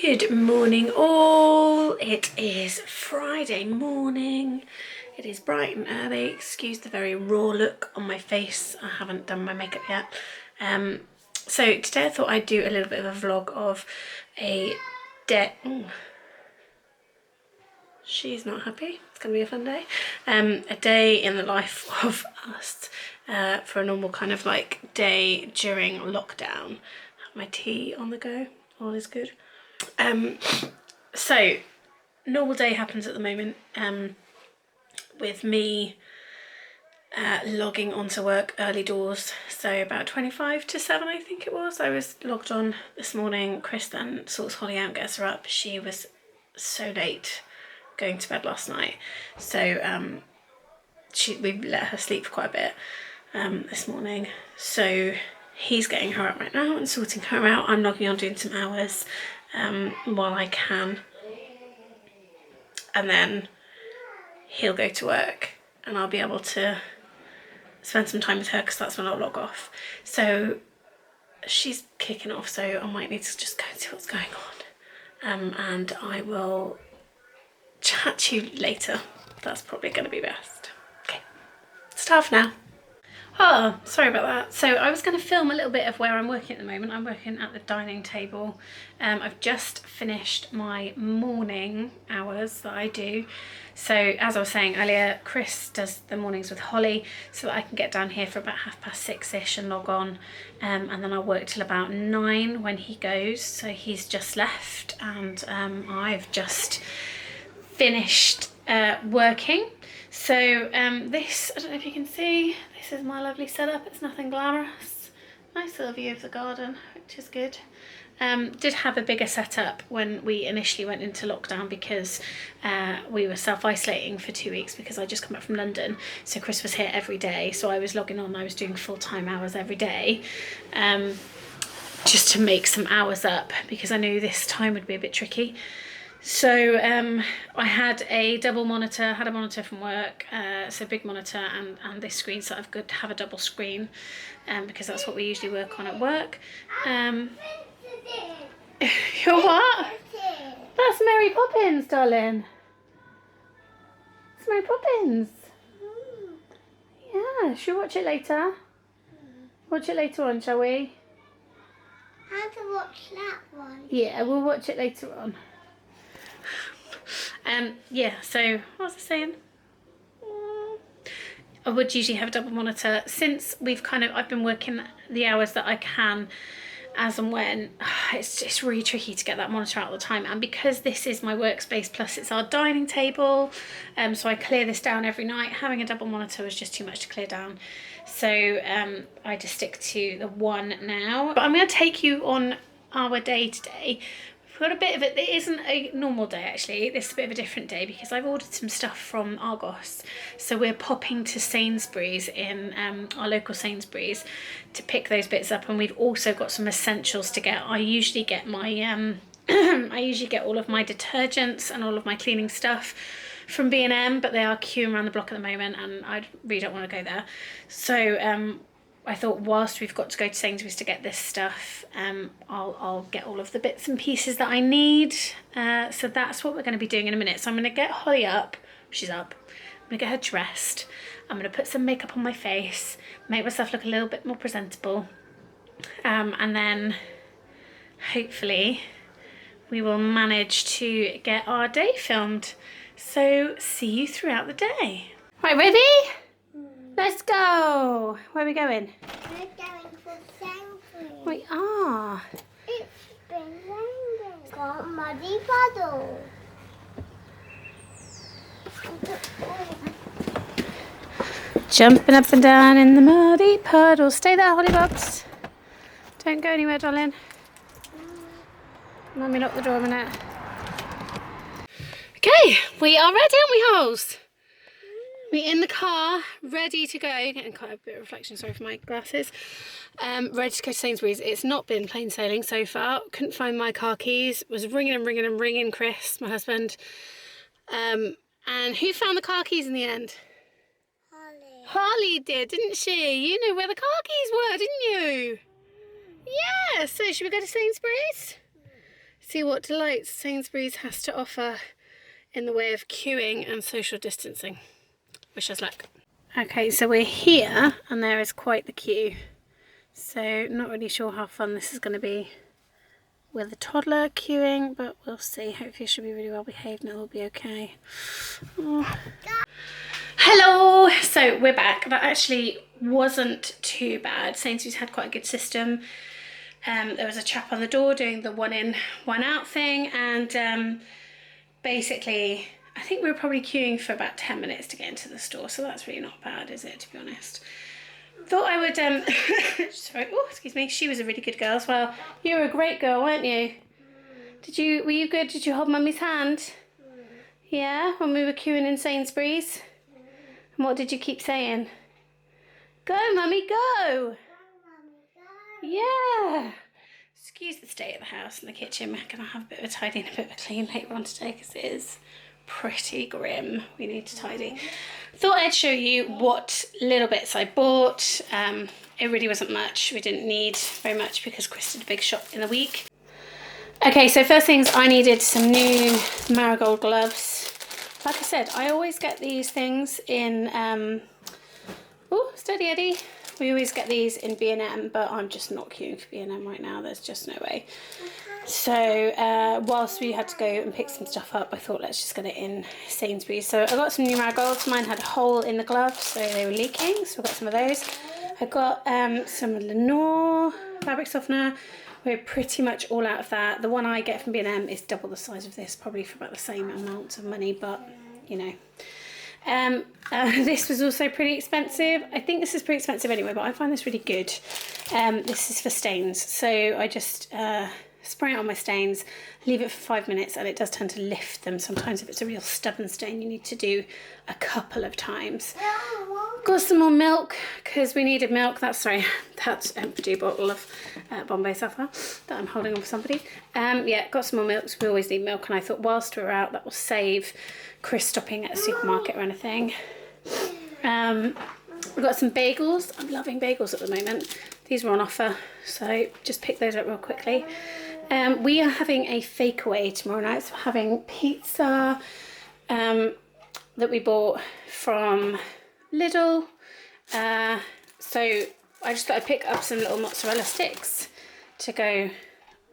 Good morning all. It is Friday morning. It is bright and early. Excuse the very raw look on my face. I haven't done my makeup yet. So today I thought I'd do a little bit of a vlog of a day. She's not happy. It's gonna be a fun day. A day in the life of us for a normal kind of like day during lockdown. Have my tea on the go. All is good. So normal day happens at the moment with me logging onto work early doors, so about 25 to 7 I think it was. I was logged on this morning. Chris then sorts Holly out, gets her up. She was so late going to bed last night, so we let her sleep for quite a bit this morning, so he's getting her up right now and sorting her out. I'm logging on doing some hours while I can, and then he'll go to work and I'll be able to spend some time with her because that's when I'll log off. So she's kicking off, so I might need to just go and see what's going on, and I will chat to you later. That's probably going to be best. Okay, start now. Oh, sorry about that. So I was going to film a little bit of where I'm working at the moment. I'm working at the dining table. I've just finished my morning hours that I do. So as I was saying earlier, Chris does the mornings with Holly so that I can get down here for about 6:30ish and log on. And then I'll work till about 9 when he goes. So he's just left and I've just finished working. So this, I don't know if you can see, this is my lovely setup. It's nothing glamorous. Nice little view of the garden, which is good. Did have a bigger setup when we initially went into lockdown because we were self-isolating for 2 weeks because I just come back from London. So Chris was here every day. So I was logging on, I was doing full-time hours every day just to make some hours up because I knew this time would be a bit tricky. So I had a double monitor, had a monitor from work, so big monitor and this screen, so I've got to have a double screen because that's what we usually work on at work. You're what? That's Mary Poppins, darling. It's Mary Poppins. Yeah, should we watch it later? Watch it later on, shall we? How to watch that one? Yeah, we'll watch it later on. Yeah, so what was I saying? I would usually have a double monitor. Since I've been working the hours that I can as and when, it's just really tricky to get that monitor out all the time. And because this is my workspace plus it's our dining table, so I clear this down every night. Having a double monitor was just too much to clear down. So I just stick to the one now. But I'm going to take you on our day today. We've got a bit of it. It isn't a normal day actually. This is a bit of a different day because I've ordered some stuff from Argos. So we're popping to Sainsbury's in our local Sainsbury's to pick those bits up, and we've also got some essentials to get. I usually get my I usually get all of my detergents and all of my cleaning stuff from B&M, but they are queuing around the block at the moment and I really don't want to go there. So I thought whilst we've got to go to Sainsbury's to get this stuff, I'll get all of the bits and pieces that I need. So that's what we're going to be doing in a minute. So I'm going to get Holly up. She's up. I'm going to get her dressed. I'm going to put some makeup on my face, make myself look a little bit more presentable. And then hopefully we will manage to get our day filmed. So see you throughout the day. Right, ready? Let's go. Where are we going? We're going for Sainsbury's. We are. It's been raining. Got muddy puddle. Jumping up and down in the muddy puddle. Stay there, Hollybobs. Don't go anywhere, darling. Let me lock the door a minute. Okay, we are ready, aren't we, Holes? We're in the car, ready to go. Getting quite a bit of reflection, sorry for my glasses. Ready to go to Sainsbury's. It's not been plain sailing so far. Couldn't find my car keys. Was ringing and ringing and ringing Chris, my husband. And who found the car keys in the end? Holly. Holly did, didn't she? You knew where the car keys were, didn't you? Yeah, so should we go to Sainsbury's? See what delights Sainsbury's has to offer in the way of queuing and social distancing. Wish us luck. Okay, so we're here and there is quite the queue. So not really sure how fun this is going to be with the toddler queuing, but we'll see. Hopefully she'll be really well behaved and it'll be okay. Oh. Hello! So we're back. That actually wasn't too bad. Sainsbury's had quite a good system. There was a chap on the door doing the one in, one out thing, and basically I think we were probably queuing for about 10 minutes to get into the store, so that's really not bad, is it, to be honest? Thought I would, sorry, oh, excuse me, she was a really good girl as well. You were a great girl, weren't you? Were you good? Did you hold Mummy's hand? Yeah, when we were queuing in Sainsbury's? And what did you keep saying? Go, Mummy, go! Yeah. Excuse the state of the house and the kitchen. We're going to have a bit of a tidy and a bit of a clean later on today because it is pretty grim. We need to tidy. Thought I'd show you what little bits I bought. It really wasn't much. We didn't need very much because Chris did a big shop in the week. Okay, so first things, I needed some new marigold gloves. Like I said, I always get these things in, oh, steady Eddie. We always get these in B&M, but I'm just not queuing for B&M right now. There's just no way. So whilst we had to go and pick some stuff up, I thought let's just get it in Sainsbury's. So I got some new marigolds. Mine had a hole in the glove, so they were leaking. So I got some of those. I got some Lenore fabric softener. We're pretty much all out of that. The one I get from B&M is double the size of this, probably for about the same amount of money, but you know. This was also pretty expensive. I think this is pretty expensive anyway, but I find this really good. This is for stains. So I just spray it on my stains, leave it for 5 minutes, and it does tend to lift them. Sometimes if it's a real stubborn stain, you need to do a couple of times. Got some more milk because we needed milk. That's empty bottle of Bombay Sapphire that I'm holding on for somebody. Yeah, got some more milk. So we always need milk, and I thought whilst we're out, that will save Chris stopping at a supermarket or anything. We've got some bagels. I'm loving bagels at the moment. These were on offer, so just picked those up real quickly. We are having a fake away tomorrow night. So we're having pizza that we bought from Lidl. So I just thought I'd pick up some little mozzarella sticks to go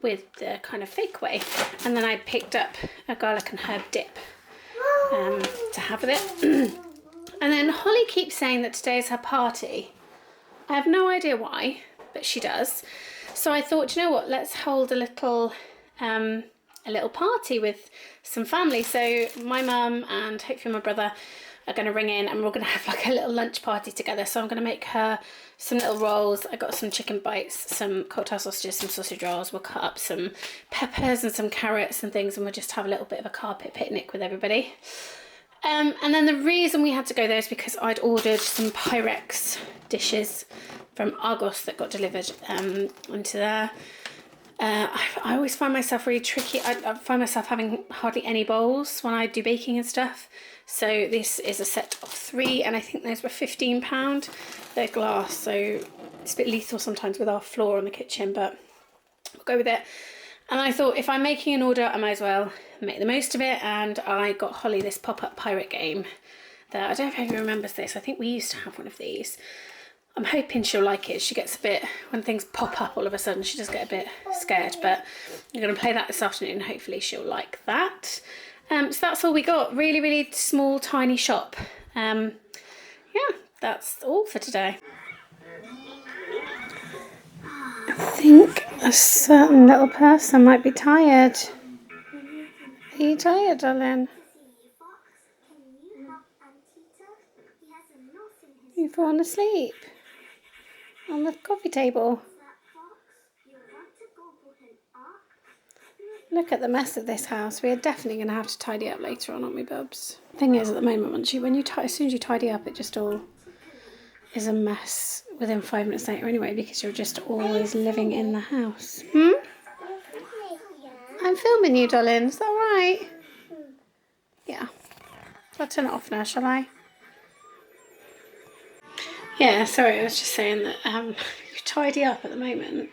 with the kind of fake away. And then I picked up a garlic and herb dip to have with it. And then Holly keeps saying that today is her party. I have no idea why, but she does. So I thought, you know what, let's hold a little party with some family. So my mum and hopefully my brother are going to ring in, and we're going to have like a little lunch party together. So I'm going to make her some little rolls. I got some chicken bites, some cocktail sausages, some sausage rolls. We'll cut up some peppers and some carrots and things, and we'll just have a little bit of a carpet picnic with everybody. And then the reason we had to go there is because I'd ordered some Pyrex dishes from Argos that got delivered into there. I always find myself really tricky. I find myself having hardly any bowls when I do baking and stuff. So this is a set of 3, and I think those were £15. They're glass, so it's a bit lethal sometimes with our floor in the kitchen, but we'll go with it. And I thought if I'm making an order, I might as well make the most of it. And I got Holly this pop-up pirate game that, I don't know if anyone remembers this. I think we used to have one of these. I'm hoping she'll like it. She gets a bit, when things pop up all of a sudden, she does get a bit scared. But I'm going to play that this afternoon. Hopefully she'll like that. So that's all we got. Really, really small, tiny shop. Yeah, that's all for today. I think a certain little person might be tired. Are you tired, darling? You've fallen asleep on the coffee table. Look at the mess of this house. We're definitely going to have to tidy up later on, aren't we, Bubs? Thing is, at the moment, as soon as you tidy up, it just all is a mess within 5 minutes later anyway, because you're just always living in the house. I'm filming you, darling. Is that right? Yeah. I'll turn it off now, shall I? Yeah, sorry, I was just saying that you tidy up at the moment.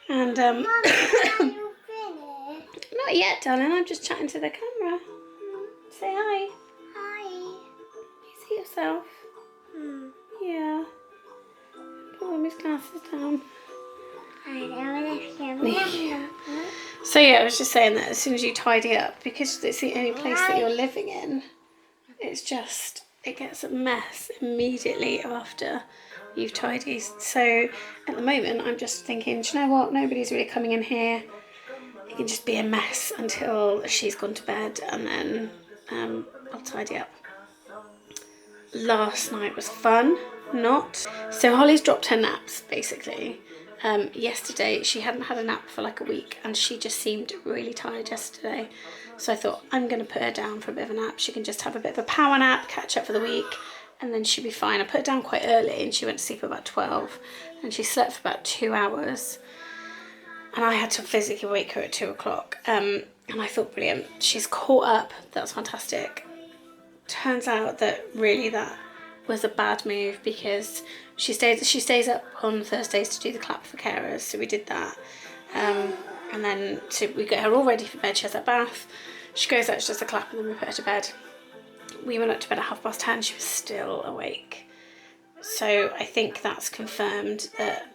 And Mummy, are you finished? Not yet, darling. I'm just chatting to the camera. Say hi. Hi. You see yourself? Hmm. Yeah. Put Mummy's glasses down. So yeah, I was just saying that as soon as you tidy up, because it's the only place that you're living in, it's just, it gets a mess immediately after you've tidied. So at the moment, I'm just thinking, do you know what? Nobody's really coming in here. It can just be a mess until she's gone to bed, and then I'll tidy up. Last night was fun, not. So Holly's dropped her naps, basically. Yesterday, she hadn't had a nap for like a week, and she just seemed really tired yesterday. So I thought, I'm going to put her down for a bit of a nap. She can just have a bit of a power nap, catch up for the week, and then she'll be fine. I put her down quite early, and she went to sleep at about 12, and she slept for about 2 hours. And I had to physically wake her at 2 o'clock. And I thought, brilliant. She's caught up. That's fantastic. Turns out that really that was a bad move, because she stays up on Thursdays to do the clap for carers. So we did that. And then so we get her all ready for bed. She has her bath. She goes out, she does the clap, and then we put her to bed. We went up to bed at 10:30. She was still awake. So I think that's confirmed that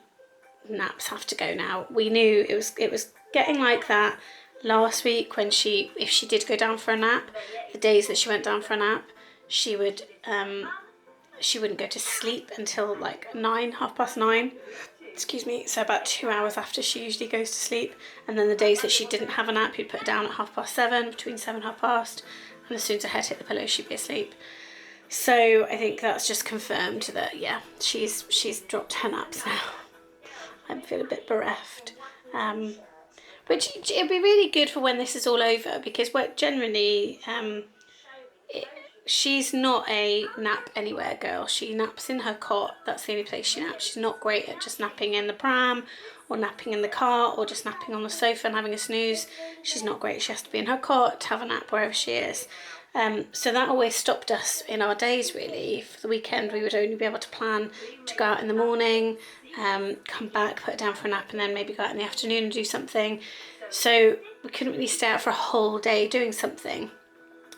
naps have to go now. We knew it was getting like that last week when if she did go down for a nap, the days that she went down for a nap, she wouldn't go to sleep until like 9:30, excuse me, so about 2 hours after she usually goes to sleep. And then the days that she didn't have a nap, you'd put her down at 7:30, between 7 and 7:30, and as soon as her head hit the pillow, she'd be asleep. So I think that's just confirmed that, yeah, she's dropped her naps now. I feel a bit bereft. Which it'd be really good for when this is all over, because generally she's not a nap anywhere girl. She naps in her cot. That's the only place she naps. She's not great at just napping in the pram or napping in the car or just napping on the sofa and having a snooze. She's not great. She has to be in her cot to have a nap wherever she is. So that always stopped us in our days, really. For the weekend, we would only be able to plan to go out in the morning, come back, put her down for a nap, and then maybe go out in the afternoon and do something. So we couldn't really stay out for a whole day doing something.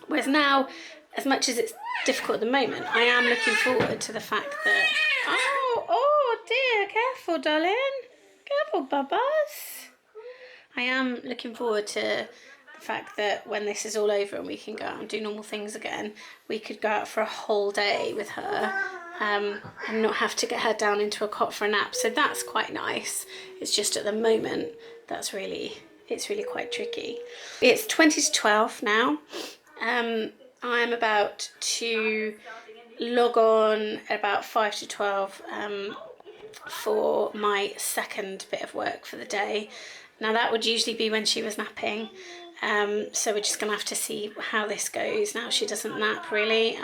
Whereas now, as much as it's difficult at the moment, I am looking forward to the fact that... Oh dear, careful, darling. Careful, Bubbas. I am looking forward to the fact that when this is all over and we can go out and do normal things again, we could go out for a whole day with her and not have to get her down into a cot for a nap. So that's quite nice. It's just at the moment it's really quite tricky. It's 20 to 12 now. I'm about to log on at about 5 to 12 for my second bit of work for the day. Now that would usually be when she was napping, so we're just gonna have to see how this goes. Now she doesn't nap really.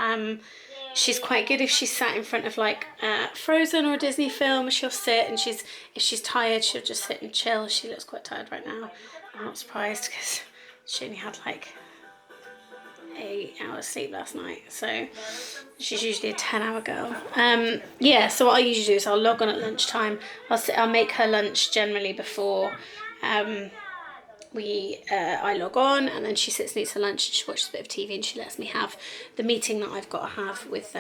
She's quite good if she's sat in front of like Frozen or a Disney film. She'll sit, and if she's tired, she'll just sit and chill. She looks quite tired right now. I'm not surprised, because she only had like 8 hours sleep last night, so she's usually a 10-hour girl. Yeah, so what I usually do is I'll log on at lunchtime. I'll make her lunch generally before I log on, and then she sits and eats her lunch, and she watches a bit of TV, and she lets me have the meeting that I've got to have with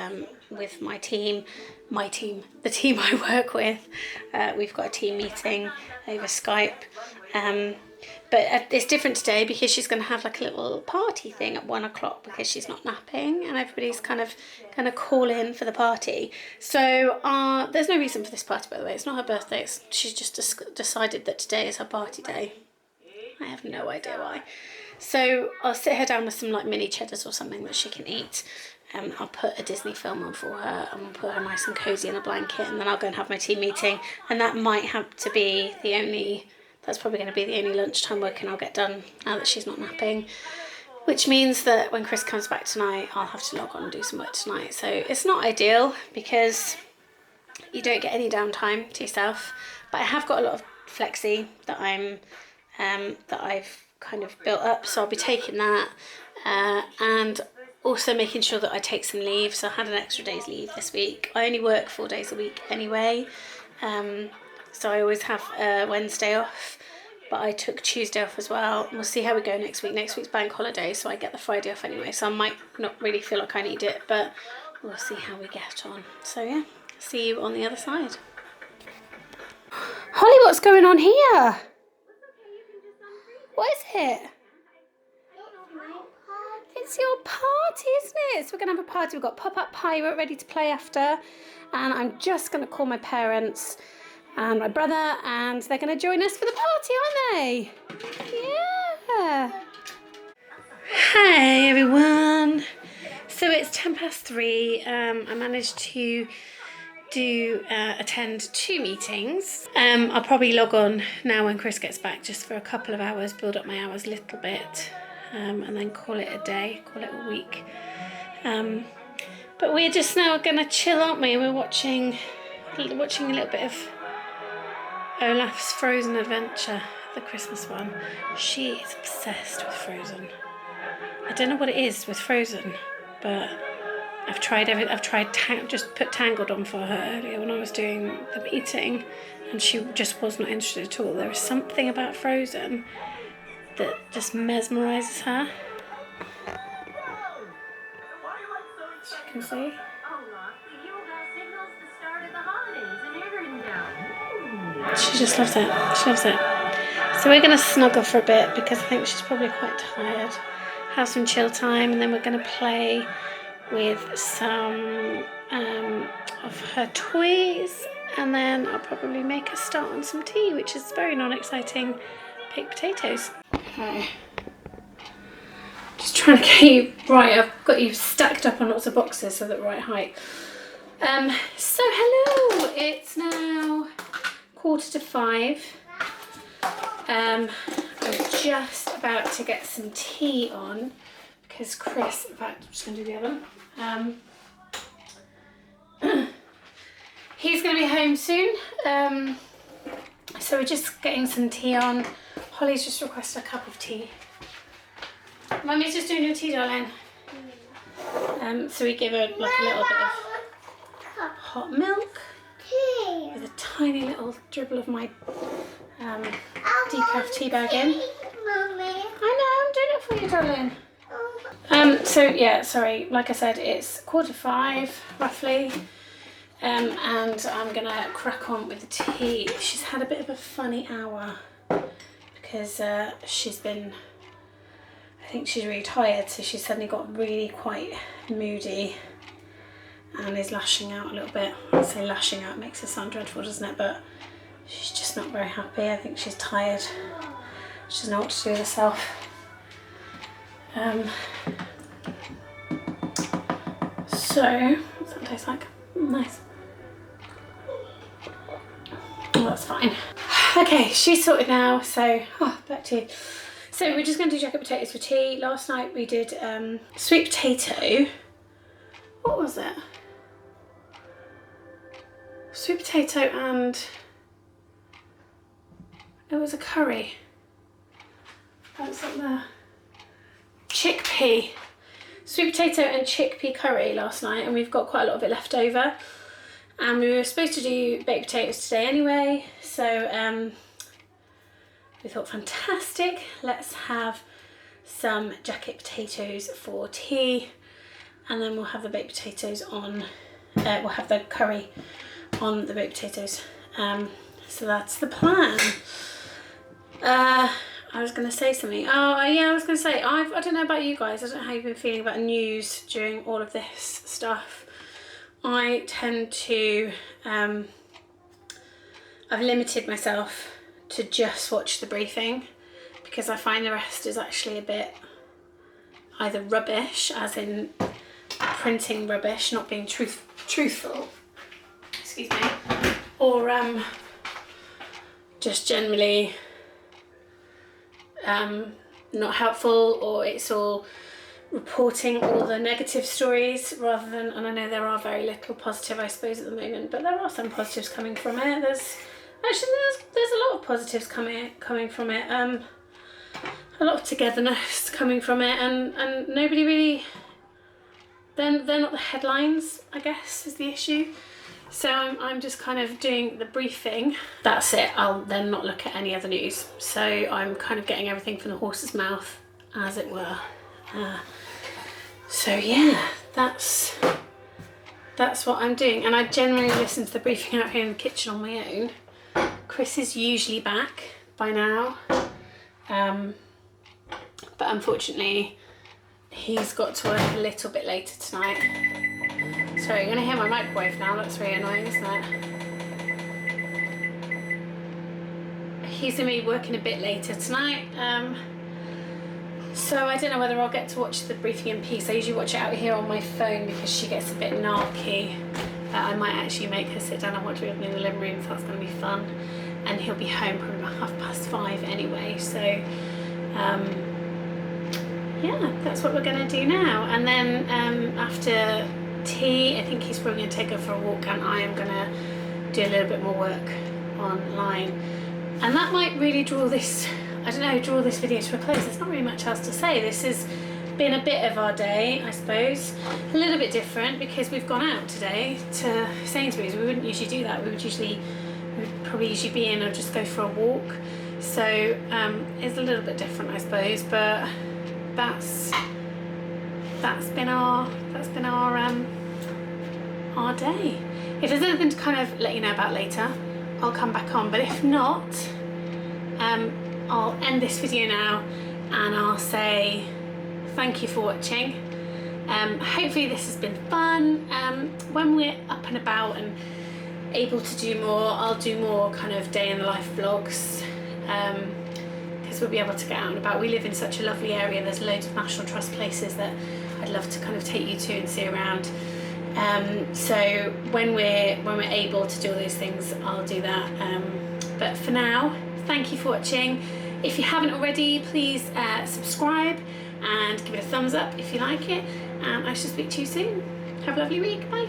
my team, the team I work with. We've got a team meeting over Skype. But it's different today because she's going to have like a little party thing at 1 o'clock because she's not napping, and everybody's kind of call in for the party. So there's no reason for this party, by the way. It's not her birthday. She's just decided that today is her party day. I have no idea why. So I'll sit her down with some like mini cheddars or something that she can eat. I'll put a Disney film on for her, and we'll put her nice and cozy in a blanket, and then I'll go and have my team meeting. And that might have to be that's probably going to be the only lunchtime working I'll get done now that she's not napping. Which means that when Chris comes back tonight, I'll have to log on and do some work tonight. So it's not ideal because you don't get any downtime to yourself. But I have got a lot of flexi that I've kind of built up, so I'll be taking that and also making sure that I take some leave. So I had an extra day's leave this week. I only work 4 days a week anyway, so I always have Wednesday off, but I took Tuesday off as well. We'll see how we go next week. Next week's bank holiday, so I get the Friday off anyway, so I might not really feel like I need it, but we'll see how we get on. So yeah, see you on the other side. Holly, what's going on here? What is it? It's your party, isn't it? So we're going to have a party. We've got pop-up pirate ready to play after, and I'm just going to call my parents and my brother, and they're going to join us for the party, aren't they? Yeah. Hey everyone. So it's 3:10. I managed to attend 2 meetings. I'll probably log on now when Chris gets back, just for a couple of hours, build up my hours a little bit, and then call it a day, call it a week. But we're just now going to chill, aren't we? We're watching a little bit of Olaf's Frozen Adventure, the Christmas one. She is obsessed with Frozen. I don't know what it is with Frozen, but I've tried just put Tangled on for her earlier when I was doing the meeting, and she just was not interested at all. There is something about Frozen that just mesmerises her. As you can see. She just loves it. She loves it. So we're going to snuggle for a bit because I think she's probably quite tired. Have some chill time, and then we're going to play with some of her toys, and then I'll probably make a start on some tea, which is very non-exciting, baked potatoes. Okay. Just trying to get you right. I've got you stacked up on lots of boxes so that right height. So hello, it's now 4:45. I'm just about to get some tea on because Chris, in fact, I'm just going to do the oven. He's going to be home soon. So we're just getting some tea on. Holly's just requested a cup of tea. Mummy's just doing your tea, darling. So we give her like a little bit of hot milk with a tiny little dribble of my decaf tea bag in. I know, I'm doing it for you, darling. So yeah, sorry, like I said, it's 4:45 roughly, and I'm gonna crack on with the tea. She's had a bit of a funny hour because she's been, I think she's really tired, so she's suddenly got really quite moody and is lashing out a little bit. I say lashing out makes it sound dreadful, doesn't it? But she's just not very happy. I think she's tired. She doesn't know what to do with herself. So, what's that taste like? Nice. Oh, that's fine. Okay, she's sorted now, so back to you. So we're just going to do jacket potatoes for tea. Last night we did sweet potato. What was it? Sweet potato and it was a curry. What's up there? Chickpea. Sweet potato and chickpea curry last night, and we've got quite a lot of it left over. And we were supposed to do baked potatoes today anyway, so we thought, fantastic, let's have some jacket potatoes for tea, and then we'll have the baked potatoes on, we'll have the curry on the baked potatoes. So that's the plan. I was going to say something. Oh yeah, I was going to say, I don't know about you guys, I don't know how you've been feeling about news during all of this stuff. I tend to, I've limited myself to just watch the briefing because I find the rest is actually a bit either rubbish, as in printing rubbish, not being truthful, excuse me, or just generally not helpful, or it's all reporting all the negative stories rather than, and I know there are very little positive, I suppose, at the moment, but there are some positives coming from it. There's a lot of positives coming from it, a lot of togetherness coming from it, and nobody really, they're not the headlines, I guess, is the issue. So I'm just kind of doing the briefing. That's it. I'll then not look at any other news. So I'm kind of getting everything from the horse's mouth, as it were. So yeah, that's what I'm doing. And I generally listen to the briefing out here in the kitchen on my own. Chris is usually back by now. But unfortunately, he's got to work a little bit later tonight. Sorry, you're gonna hear my microwave now. That's really annoying, isn't it? He's gonna be working a bit later tonight. So I don't know whether I'll get to watch the briefing in peace. I usually watch it out here on my phone because she gets a bit narky. I might actually make her sit down and watch it with me in the living room, so that's gonna be fun. And he'll be home probably about 5:30 anyway. So yeah, that's what we're gonna do now. And then after tea, I think he's probably going to take her for a walk, and I am going to do a little bit more work online. And that might really draw this video to a close. There's not really much else to say. This has been a bit of our day, I suppose. A little bit different because we've gone out today to Sainsbury's. We wouldn't usually do that. We would probably usually be in or just go for a walk. So it's a little bit different, I suppose, but that's been our day. If there's anything to kind of let you know about later, I'll come back on, but if not, I'll end this video now and I'll say thank you for watching. Hopefully this has been fun. When we're up and about and able to do more, I'll do more kind of day in the life vlogs, because we'll be able to get out and about. We live in such a lovely area. There's loads of National Trust places that I'd love to kind of take you to and see around. So when we're able to do all those things, I'll do that. But for now, thank you for watching. If you haven't already, please subscribe and give it a thumbs up if you like it. I shall speak to you soon. Have a lovely week. Bye.